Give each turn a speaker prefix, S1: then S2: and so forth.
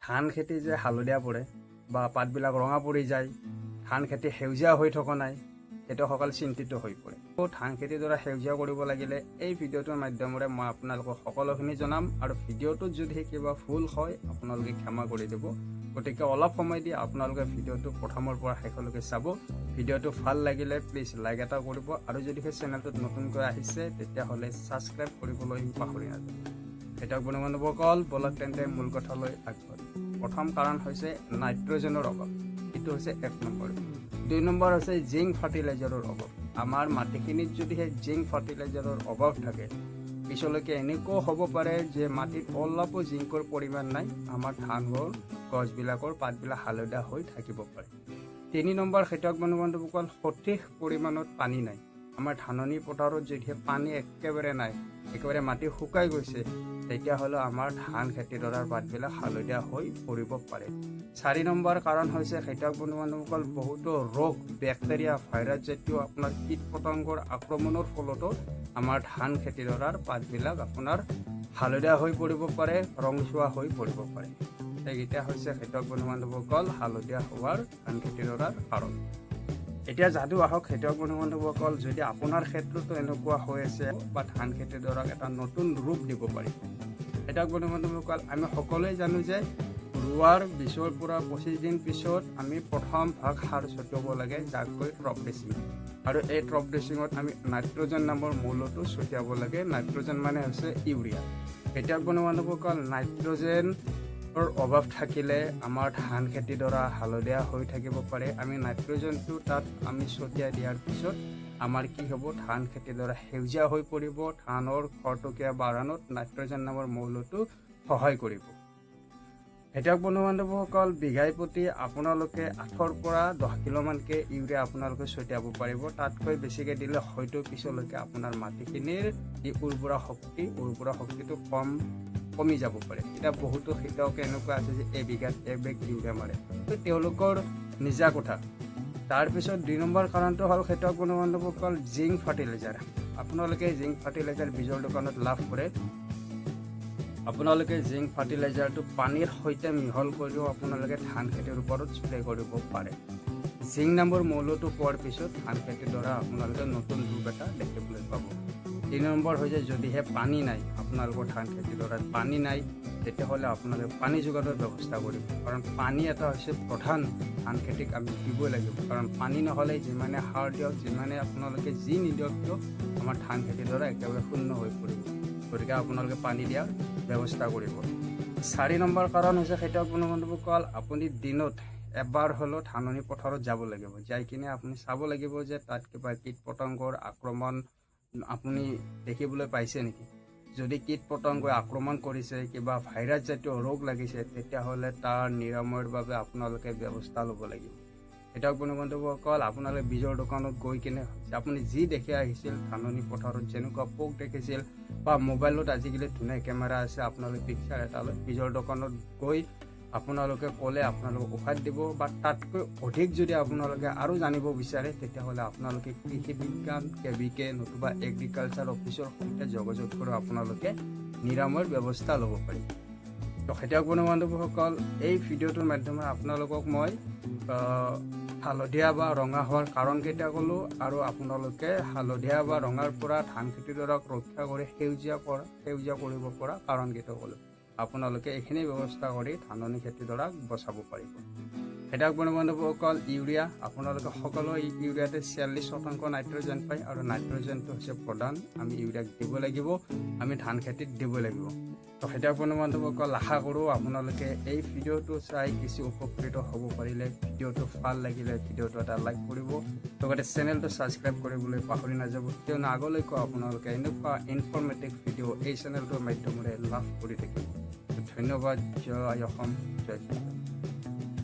S1: ধান খেতি যে হালধীয়া পৰে বা পাতবিলাক ৰঙা পৰি যায়, ধান খেতি সেউজীয়া হৈ থকা নাই, সেইটো সকলো চিন্তিত হৈ পৰে। ধান খেতিৰ দ্বাৰা সেউজীয়া কৰিব লাগিলে এই ভিডিঅ'টোৰ মাধ্যমেৰে মই আপোনালোকক সকলোখিনি জনাম, আৰু ভিডিঅ'টোত যদি কিবা ভুল হয় আপোনালোকে ক্ষমা কৰি দিব। গতিকে অলপ সময় দি আপোনালোকে ভিডিঅ'টো প্ৰথমৰ পৰা শেষলৈকে চাব। ভিডিঅ'টো ভাল লাগিলে প্লিজ লাইক এটা কৰিব, আৰু যদি সেই চেনেলটোত নতুনকৈ আহিছে তেতিয়াহ'লে ছাবস্ক্ৰাইব কৰিবলৈ পাহৰি নাযাব। এতিয়া বন্ধুবান্ধৱসকল, বলক তেন্তে মূল কথালৈ আগবাঢ়ো। প্ৰথম কাৰণ হৈছে নাইট্ৰজেনৰ অভাৱ, এইটো হৈছে 1 নম্বৰ। 2 নম্বৰ হৈছে জিংক ফাৰ্টিলাইজাৰৰ অভাৱ। আমাৰ মাটিখিনিত যদি সেই জিংক ফাৰ্টিলাইজাৰৰ অভাৱ থাকে, পিছলৈকে এনেকুৱাও হ'ব পাৰে যে মাটিত অলপো জিংকৰ পৰিমাণ নাই, আমাৰ ধানৰ গছবিলাকৰ পাতবিলাক হালধীয়া হৈ থাকিব পাৰে। 3 নম্বৰ খেতিয়ক বন্ধুবান্ধৱসকল, সঠিক পৰিমাণত পানী নাই। আমাৰ ধাননি পথাৰত যদিহে পানী একেবাৰে নাই, একেবাৰে মাটি শুকাই গৈছে, তেতিয়াহ'লে আমাৰ ধান খেতিডৰাৰ পাতবিলাক হালধীয়া হৈ পৰিব পাৰে। 4 নম্বৰ কাৰণ হৈছে খেতিয়ক বন্ধুবান্ধৱসকল, বহুতো ৰোগ, বেক্টেৰিয়া, ভাইৰাছ জাতীয় আপোনাৰ কীট পতংগৰ আক্ৰমণৰ ফলতো আমাৰ ধান খেতিডৰাৰ পাতবিলাক আপোনাৰ হালধীয়া হৈ পৰিব পাৰে, ৰংচুৱা হৈ পৰিব পাৰে। এইকেইটা হৈছে খেতিয়ক বন্ধুবান্ধৱসকল হালধীয়া হোৱাৰ ধান খেতিডৰাৰ কাৰণ। এতিয়া যাদু আহক খেতিয়ক বন্ধুবান্ধৱসকল, যদি আপোনাৰ ক্ষেত্ৰতো এনেকুৱা হৈ আছে বা ধান খেতিডৰাক এটা নতুন ৰূপ দিব পাৰি। খেতিয়ক বন্ধুবান্ধৱসকল, আমি সকলোৱে জানো যে ৰোৱাৰ 20ৰ পৰা 25 দিন পিছত আমি প্ৰথম ভাগ সাৰ ছটিয়াব লাগে, যাক কয় টপ ড্ৰেছিং। আৰু এই টপ ড্ৰেছিঙত আমি নাইট্ৰজেন নামৰ মৌলটো ছটিয়াব লাগে। নাইট্ৰজেন মানে হৈছে ইউৰিয়া। খেতিয়ক বন্ধুবান্ধৱসকল, নাইট্ৰজেনৰ অভাৱ থাকিলে আমাৰ ধান খেতিডৰা হালধীয়া হৈ থাকিব পাৰে। আমি নাইট্ৰজেনটো তাত আমি ছটিয়াই দিয়াৰ পিছত আমাৰ কি হ'ব, ধান খেতিডৰা সেউজীয়া হৈ পৰিব। ধানৰ খৰতকীয়া বাঢ়ানত নাইট্ৰজেন নামৰ মৌলটো সহায় কৰিব। খেতিয়ক বন্ধুবান্ধৱসকল, বিঘাই প্ৰতি আপোনালোকে 8ৰ পৰা 10 কিলোমানকৈ ইউৰিয়া আপোনালোকে ছটিয়াব পাৰিব। তাতকৈ বেছিকৈ দিলে হয়তো পিছলৈকে আপোনাৰ মাটিখিনিৰ যি উৰ্বৰা শক্তিটো কমি যাব পাৰে। এতিয়া বহুতো খেতিয়ক এনেকুৱা আছে যে এবিঘাত 1 বেগ ইউৰিয়া মাৰে, তো তেওঁলোকৰ নিজা কথা। তাৰপিছত 2 নম্বৰ কাৰণটো হ'ল খেতিয়ক বন্ধুবান্ধৱসকল, জিংক ফাৰ্টিলাইজাৰ। আপোনালোকে জিংক ফাৰ্টিলাইজাৰ বীজৰ দোকানত লাভ কৰে। আপোনালোকে জিংক ফাৰ্টিলাইজাৰটো পানীৰ সৈতে মিহল কৰিও আপোনালোকে ধান খেতিৰ ওপৰত স্প্ৰে কৰিব পাৰে। জিংক নামৰ মৌলটো পোৱাৰ পিছত ধান খেতিডৰা আপোনালোকে নতুন ৰূপ এটা দেখিবলৈ পাব। 3 নম্বৰ হৈছে যদিহে পানী নাই, আপোনালোকৰ ধান খেতিডৰাত পানী নাই, তেতিয়াহ'লে আপোনালোকে পানী যোগানৰ ব্যৱস্থা কৰিব। কাৰণ পানী এটা হৈছে প্ৰধান, ধান খেতিক আমি দিবই লাগিব। কাৰণ পানী নহ'লে যিমানে সাৰ দিয়ক, যিমানে আপোনালোকে যি নিদিয়ক কিয়, আমাৰ ধান খেতিডৰা একেবাৰে শূন্য হৈ পৰিব। গতিকে আপোনালোকে পানী দিয়াৰ ব্যৱস্থা কৰিব। 4 নম্বৰ কাৰণ হৈছে খেতিয়ক বন্ধুবান্ধৱসকল, আপুনি দিনত এবাৰ হ'লেও ধাননি পথাৰত যাব লাগিব। যাই কিনে আপুনি চাব লাগিব যে তাত কিবা কীট পতংগৰ আক্ৰমণ আপুনি দেখিবলৈ পাইছে নেকি। যদি কীট পতংগই আক্ৰমণ কৰিছে, কিবা ভাইৰাছ জাতীয় ৰোগ লাগিছে, তেতিয়াহ'লে তাৰ নিৰাময়ৰ বাবে আপোনালোকে ব্যৱস্থা ল'ব লাগিব। খেতিয়ক বন্ধুবান্ধৱসকল, আপোনালোকে বীজৰ দোকানত গৈ কিনে আপুনি যি দেখি আহিছিল, ধাননি পথাৰত যেনেকুৱা পোক দেখিছিল, বা মোবাইলত আজিকালি ধুনীয়া কেমেৰা আছে, আপোনালোকে পিকচাৰ এটা লৈ বীজৰ দোকানত গৈ আপোনালোকে ক'লে আপোনালোকে ঔষধ দিব। বা তাতকৈ অধিক যদি আপোনালোকে আৰু জানিব বিচাৰে, তেতিয়াহ'লে আপোনালোকে কৃষি বিজ্ঞান KVK নতুবা এগ্ৰিকালচাৰ অফিচৰ সৈতে যোগাযোগ কৰি আপোনালোকে নিৰাময়ৰ ব্যৱস্থা ল'ব পাৰিব। তো খেতিয়ক বন্ধুবান্ধৱসকল, এই ভিডিঅ'টোৰ মাধ্যমে আপোনালোকক মই হালধীয়া বা ৰঙা হোৱাৰ কাৰণকেইটা ক'লোঁ, আৰু আপোনালোকে হালধীয়া বা ৰঙাৰ পৰা ধান খেতিডৰাক ৰক্ষা কৰি সেউজীয়া কৰিব পৰা কাৰণকেইটা ক'লোঁ। আপোনালোকে এইখিনি ব্যৱস্থা কৰি ধাননি খেতিডৰাক বচাব পাৰিব। খেতিয়ক বন্ধুবান্ধৱসকল, ইউৰিয়া আপোনালোকে সকলো ইউৰিয়াতে 46% নাইট্ৰজেন পায়, আৰু নাইট্ৰজেনটো হৈছে প্ৰধান। আমি ইউৰিয়াক দিব লাগিব, আমি ধান খেতিত দিব লাগিব। তো খেতিয়ক বন্ধুবান্ধৱসকল, আশা কৰোঁ আপোনালোকে এই ভিডিঅ'টো চাই কিছু উপকৃত হ'ব পাৰিলে। ভিডিঅ'টো ভাল লাগিলে ভিডিঅ'টো এটা লাইক কৰিব, লগতে চেনেলটো ছাবস্ক্ৰাইব কৰিবলৈ পাহৰি নাযাব, কিয়নো আগলৈকো আপোনালোকে এনেকুৱা ইনফৰ্মেটিভ ভিডিঅ' এই চেনেলটোৰ মাধ্যমেৰে লাভ কৰি থাকিব। ধন্যবাদ। জয় অসম, জয়।